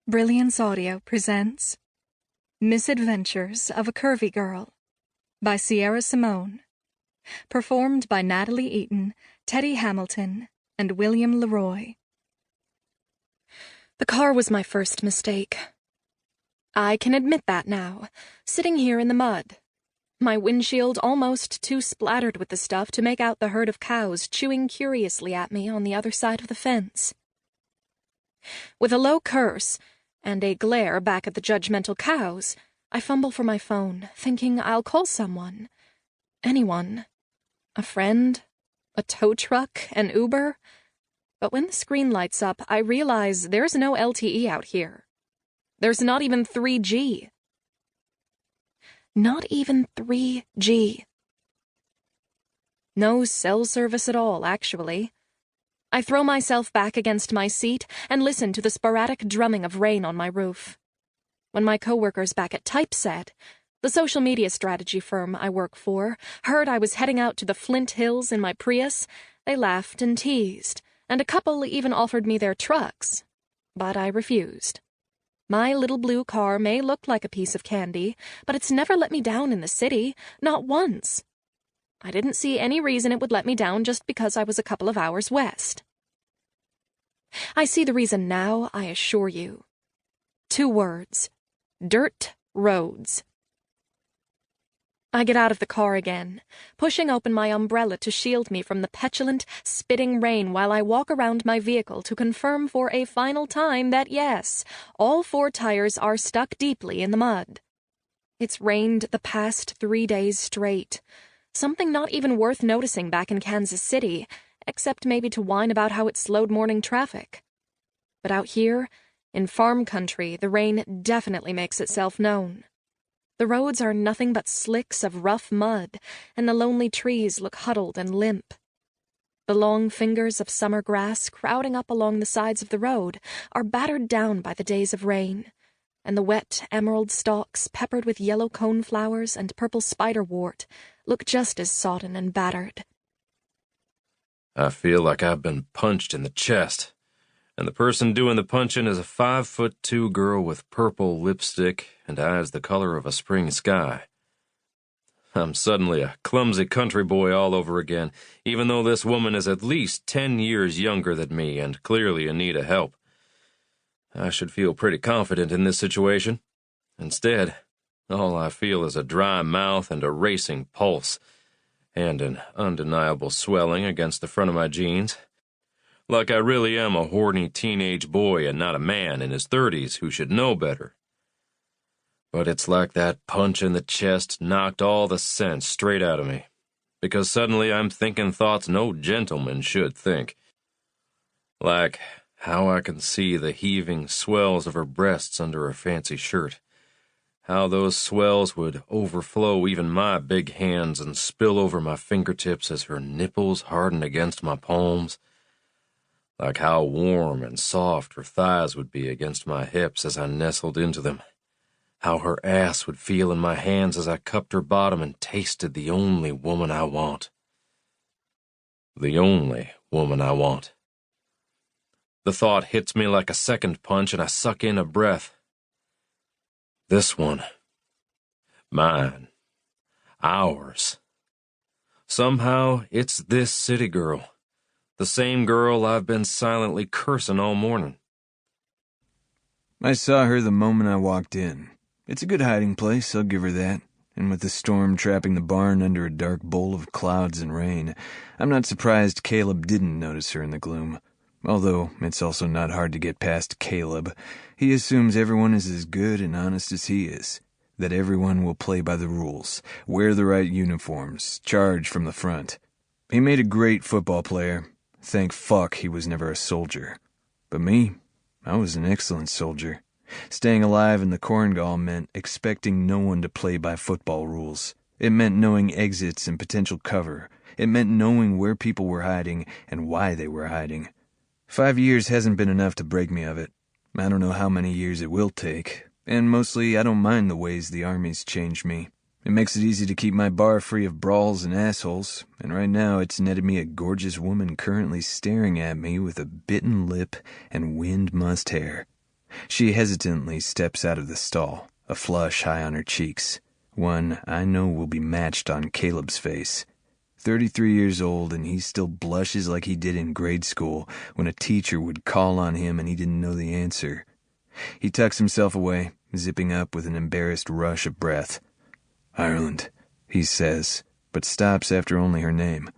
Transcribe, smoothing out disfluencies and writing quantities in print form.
Brilliance Audio presents Misadventures of a Curvy Girl by Sierra Simone, performed by Natalie Eaton, Teddy Hamilton, and William Leroy. The car was my first mistake. I can admit that now, sitting here in the mud, my windshield almost too splattered with the stuff to make out the herd of cows chewing curiously at me on the other side of the fence. With a low curse and a glare back at the judgmental cows, I fumble for my phone, thinking I'll call someone. Anyone. A friend, a tow truck, an Uber. But when the screen lights up, I realize there's no LTE out here. There's not even 3G. Not even 3G. No cell service at all, actually. I throw myself back against my seat and listen to the sporadic drumming of rain on my roof. When my coworkers back at Typeset, the social media strategy firm I work for, heard I was heading out to the Flint Hills in my Prius, they laughed and teased, and a couple even offered me their trucks. But I refused. My little blue car may look like a piece of candy, but it's never let me down in the city, not once. I didn't see any reason it would let me down just because I was a couple of hours west. I see the reason now, I assure you. 2 words. Dirt roads. I get out of the car again, pushing open my umbrella to shield me from the petulant, spitting rain while I walk around my vehicle to confirm for a final time that yes, all 4 tires are stuck deeply in the mud. It's rained the past 3 days straight. Something not even worth noticing back in Kansas City, except maybe to whine about how it slowed morning traffic. But out here, in farm country, the rain definitely makes itself known. The roads are nothing but slicks of rough mud, and the lonely trees look huddled and limp. The long fingers of summer grass crowding up along the sides of the road are battered down by the days of rain, and the wet emerald stalks peppered with yellow coneflowers and purple spiderwort look just as sodden and battered. I feel like I've been punched in the chest, and the person doing the punching is a 5'2" girl with purple lipstick and eyes the color of a spring sky. I'm suddenly a clumsy country boy all over again, even though this woman is at least 10 years younger than me and clearly in need of help. I should feel pretty confident in this situation. Instead, all I feel is a dry mouth and a racing pulse, and an undeniable swelling against the front of my jeans. Like I really am a horny teenage boy and not a man in his 30s who should know better. But it's like that punch in the chest knocked all the sense straight out of me, because suddenly I'm thinking thoughts no gentleman should think. Like how I can see the heaving swells of her breasts under her fancy shirt. How those swells would overflow even my big hands and spill over my fingertips as her nipples harden against my palms. Like how warm and soft her thighs would be against my hips as I nestled into them. How her ass would feel in my hands as I cupped her bottom and tasted the only woman I want. The only woman I want. The thought hits me like a second punch and I suck in a breath. This one. Mine. Ours. Somehow, it's this city girl. The same girl I've been silently cursing all morning. I saw her the moment I walked in. It's a good hiding place, I'll give her that. And with the storm trapping the barn under a dark bowl of clouds and rain, I'm not surprised Caleb didn't notice her in the gloom. Although it's also not hard to get past Caleb. He assumes everyone is as good and honest as he is. That everyone will play by the rules, wear the right uniforms, charge from the front. He made a great football player. Thank fuck he was never a soldier. But me, I was an excellent soldier. Staying alive in the Korengal meant expecting no one to play by football rules. It meant knowing exits and potential cover. It meant knowing where people were hiding and why they were hiding. 5 years hasn't been enough to break me of it. I don't know how many years it will take. And mostly I don't mind the ways the Army's changed me. It makes it easy to keep my bar free of brawls and assholes, and right now it's netted me a gorgeous woman currently staring at me with a bitten lip and wind-mussed hair. She hesitantly steps out of the stall, a flush high on her cheeks, one I know will be matched on Caleb's face. 33 years old, and he still blushes like he did in grade school when a teacher would call on him and he didn't know the answer. He tucks himself away, zipping up with an embarrassed rush of breath. "Ireland," he says, but stops after only her name.